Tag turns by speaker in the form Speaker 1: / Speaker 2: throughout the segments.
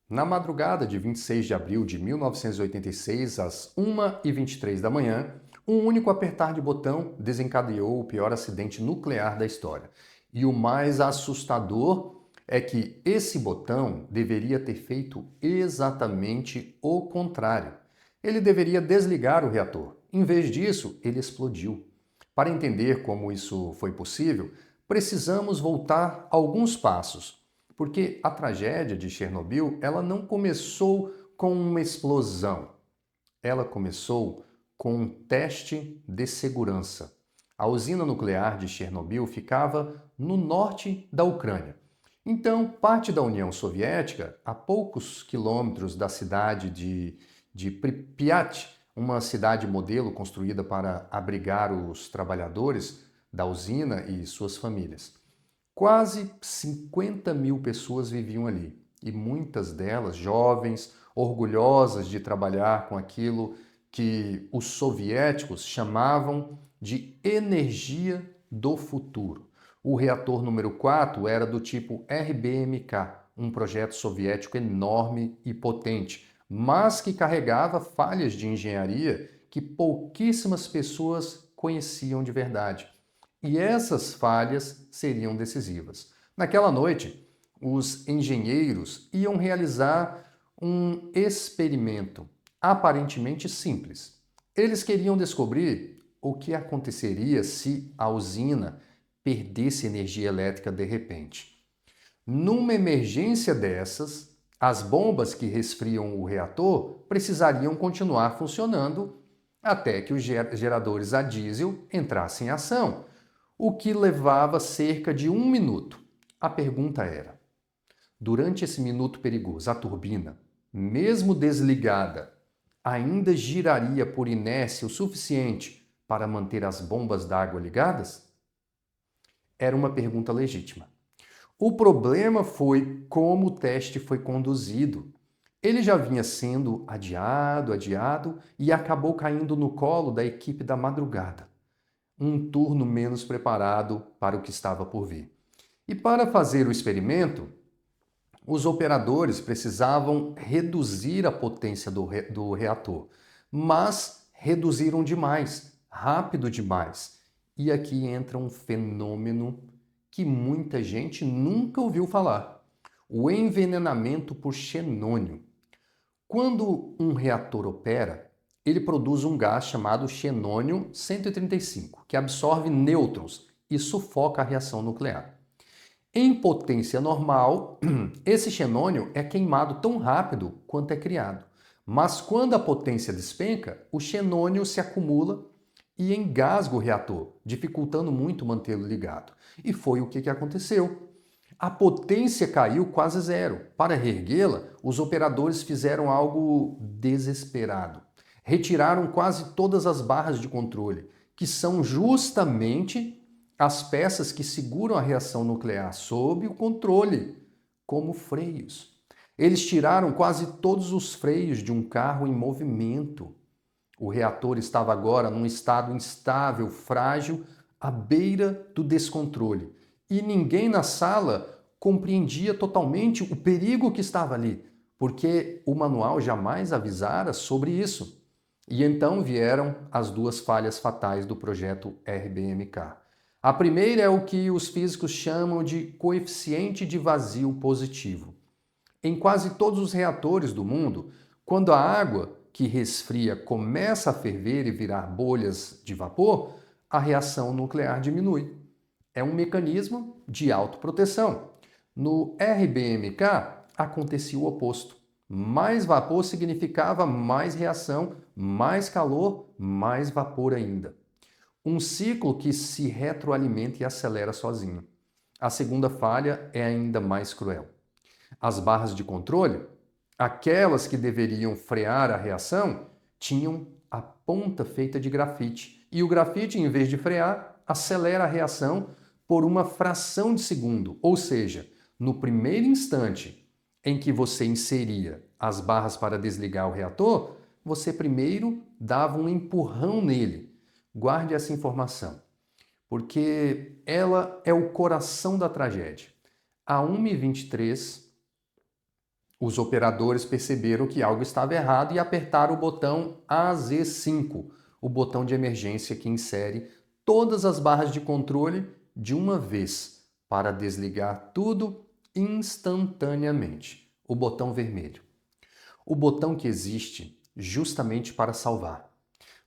Speaker 1: Na madrugada de 26 de abril de 1986, às 1h23 da manhã, um único apertar de botão desencadeou o pior acidente nuclear da história. E o mais assustador é que esse botão deveria ter feito exatamente o contrário. Ele deveria desligar o reator. Em vez disso, ele explodiu. Para entender como isso foi possível, precisamos voltar alguns passos. Porque a tragédia de Chernobyl, ela não começou com uma explosão. Ela começou com um teste de segurança. A usina nuclear de Chernobyl ficava no norte da Ucrânia. Então, parte da União Soviética, a poucos quilômetros da cidade de Pripyat, uma cidade modelo construída para abrigar os trabalhadores da usina e suas famílias. Quase 50 mil pessoas viviam ali, e muitas delas jovens, orgulhosas de trabalhar com aquilo que os soviéticos chamavam de energia do futuro. O reator número 4 era do tipo RBMK, um projeto soviético enorme e potente, mas que carregava falhas de engenharia que pouquíssimas pessoas conheciam de verdade. E essas falhas seriam decisivas. Naquela noite, os engenheiros iam realizar um experimento aparentemente simples. Eles queriam descobrir o que aconteceria se a usina perdesse energia elétrica de repente. Numa emergência dessas, as bombas que resfriam o reator precisariam continuar funcionando até que os geradores a diesel entrassem em ação, o que levava cerca de 1 minuto. A pergunta era: durante esse minuto perigoso, a turbina, mesmo desligada, ainda giraria por inércia o suficiente para manter as bombas d'água ligadas? Era uma pergunta legítima. O problema foi como o teste foi conduzido. Ele já vinha sendo adiado e acabou caindo no colo da equipe da madrugada. Um turno menos preparado para o que estava por vir. E para fazer o experimento, os operadores precisavam reduzir a potência do reator, mas reduziram demais, rápido demais. E aqui entra um fenômeno que muita gente nunca ouviu falar: o envenenamento por xenônio. Quando um reator opera, ele produz um gás chamado xenônio 135, que absorve nêutrons e sufoca a reação nuclear. Em potência normal, esse xenônio é queimado tão rápido quanto é criado. Mas quando a potência despenca, o xenônio se acumula e engasga o reator, dificultando muito mantê-lo ligado. E foi o que aconteceu. A potência caiu quase zero. Para reerguê-la, os operadores fizeram algo desesperado. Retiraram quase todas as barras de controle, que são justamente as peças que seguram a reação nuclear sob o controle, como freios. Eles tiraram quase todos os freios de um carro em movimento. O reator estava agora num estado instável, frágil, à beira do descontrole. E ninguém na sala compreendia totalmente o perigo que estava ali, porque o manual jamais avisara sobre isso. E então vieram as duas falhas fatais do projeto RBMK. A primeira é o que os físicos chamam de coeficiente de vazio positivo. Em quase todos os reatores do mundo, quando a água que resfria começa a ferver e virar bolhas de vapor, a reação nuclear diminui. É um mecanismo de autoproteção. No RBMK acontecia o oposto. Mais vapor significava mais reação, mais calor, mais vapor ainda. Um ciclo que se retroalimenta e acelera sozinho. A segunda falha é ainda mais cruel. As barras de controle, aquelas que deveriam frear a reação, tinham a ponta feita de grafite. E o grafite, em vez de frear, acelera a reação por uma fração de segundo. Ou seja, no primeiro instante em que você inseria as barras para desligar o reator, você primeiro dava um empurrão nele. Guarde essa informação, porque ela é o coração da tragédia. A 1h23, Os operadores perceberam que algo estava errado e apertaram o botão AZ5, o botão de emergência que insere todas as barras de controle de uma vez para desligar tudo instantaneamente. O botão vermelho. O botão que existe justamente para salvar.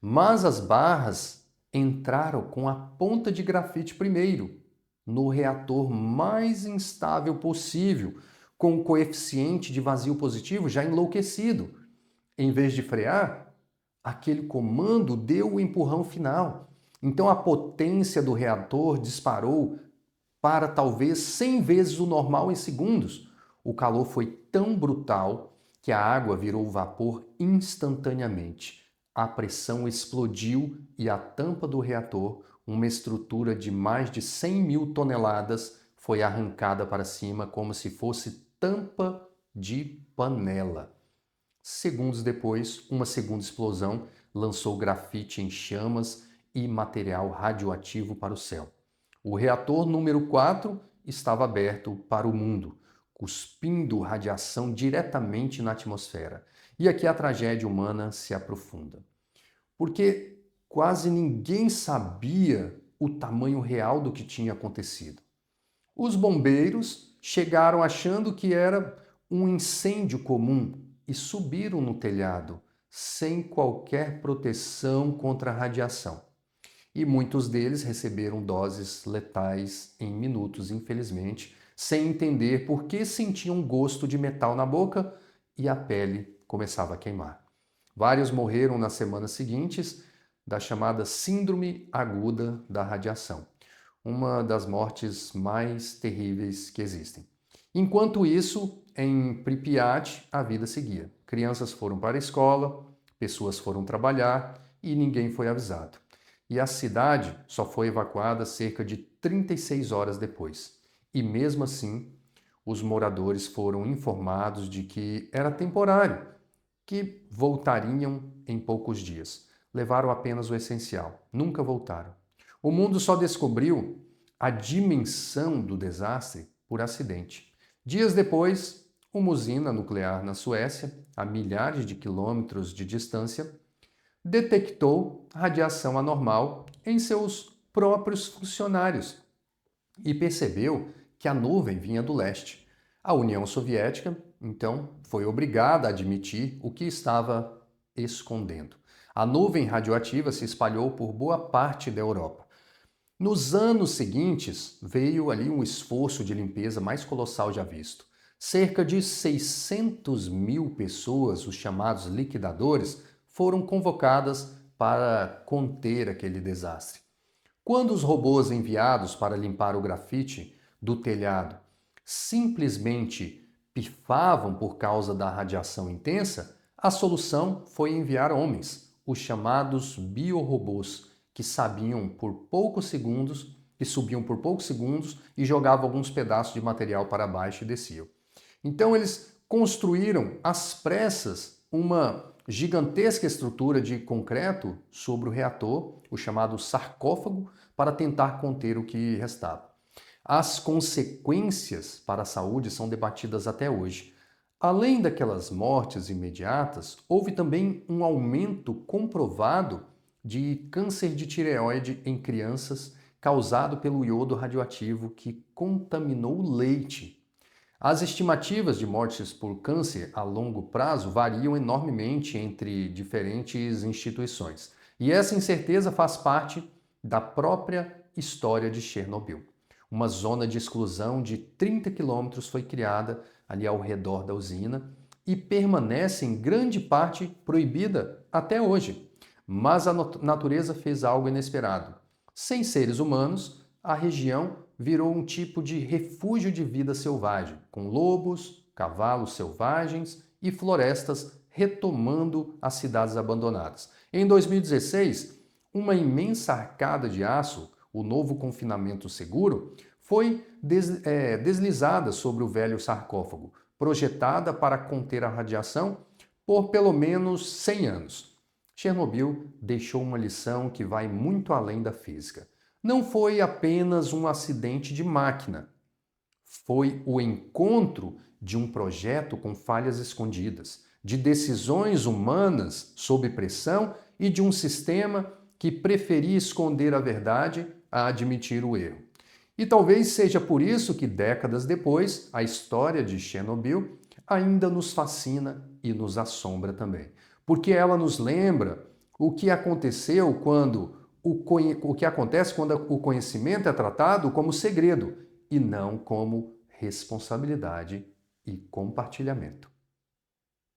Speaker 1: Mas as barras entraram com a ponta de grafite primeiro, no reator mais instável possível, com o coeficiente de vazio positivo já enlouquecido. Em vez de frear, aquele comando deu o empurrão final. Então a potência do reator disparou para talvez 100 vezes o normal em segundos. O calor foi tão brutal que a água virou vapor instantaneamente. A pressão explodiu e a tampa do reator, uma estrutura de mais de 100 mil toneladas, foi arrancada para cima como se fosse tampa de panela. Segundos depois, uma segunda explosão lançou grafite em chamas e material radioativo para o céu. O reator número 4 estava aberto para o mundo, cuspindo radiação diretamente na atmosfera. E aqui a tragédia humana se aprofunda. Porque quase ninguém sabia o tamanho real do que tinha acontecido. Os bombeiros chegaram achando que era um incêndio comum e subiram no telhado, sem qualquer proteção contra a radiação. E muitos deles receberam doses letais em minutos, infelizmente, sem entender por que sentiam gosto de metal na boca e a pele começava a queimar. Vários morreram nas semanas seguintes da chamada síndrome aguda da radiação, uma das mortes mais terríveis que existem. Enquanto isso, em Pripyat, a vida seguia. Crianças foram para a escola, pessoas foram trabalhar e ninguém foi avisado. E a cidade só foi evacuada cerca de 36 horas depois. E mesmo assim, os moradores foram informados de que era temporário, que voltariam em poucos dias. Levaram apenas o essencial, nunca voltaram. O mundo só descobriu a dimensão do desastre por acidente. Dias depois, uma usina nuclear na Suécia, a milhares de quilômetros de distância, detectou radiação anormal em seus próprios funcionários e percebeu que a nuvem vinha do leste. A União Soviética, então, foi obrigada a admitir o que estava escondendo. A nuvem radioativa se espalhou por boa parte da Europa. Nos anos seguintes, veio ali um esforço de limpeza mais colossal já visto. Cerca de 600 mil pessoas, os chamados liquidadores, foram convocadas para conter aquele desastre. Quando os robôs enviados para limpar o grafite do telhado simplesmente pifavam por causa da radiação intensa, a solução foi enviar homens, os chamados biorobôs, que sabiam por poucos segundos, que subiam por poucos segundos e jogavam alguns pedaços de material para baixo e desciam. Então eles construíram às pressas uma gigantesca estrutura de concreto sobre o reator, o chamado sarcófago, para tentar conter o que restava. As consequências para a saúde são debatidas até hoje. Além daquelas mortes imediatas, houve também um aumento comprovado de câncer de tireoide em crianças causado pelo iodo radioativo que contaminou o leite. As estimativas de mortes por câncer a longo prazo variam enormemente entre diferentes instituições. E essa incerteza faz parte da própria história de Chernobyl. Uma zona de exclusão de 30 quilômetros foi criada ali ao redor da usina e permanece em grande parte proibida até hoje. Mas a natureza fez algo inesperado. Sem seres humanos, a região virou um tipo de refúgio de vida selvagem, com lobos, cavalos selvagens e florestas retomando as cidades abandonadas. Em 2016, uma imensa arcada de aço, o novo confinamento seguro, foi deslizada sobre o velho sarcófago, projetada para conter a radiação por pelo menos 100 anos. Chernobyl deixou uma lição que vai muito além da física. Não foi apenas um acidente de máquina, foi o encontro de um projeto com falhas escondidas, de decisões humanas sob pressão e de um sistema que preferia esconder a verdade a admitir o erro. E talvez seja por isso que, décadas depois, a história de Chernobyl ainda nos fascina e nos assombra também. Porque ela nos lembra o que aconteceu quando o que acontece quando o conhecimento é tratado como segredo e não como responsabilidade e compartilhamento.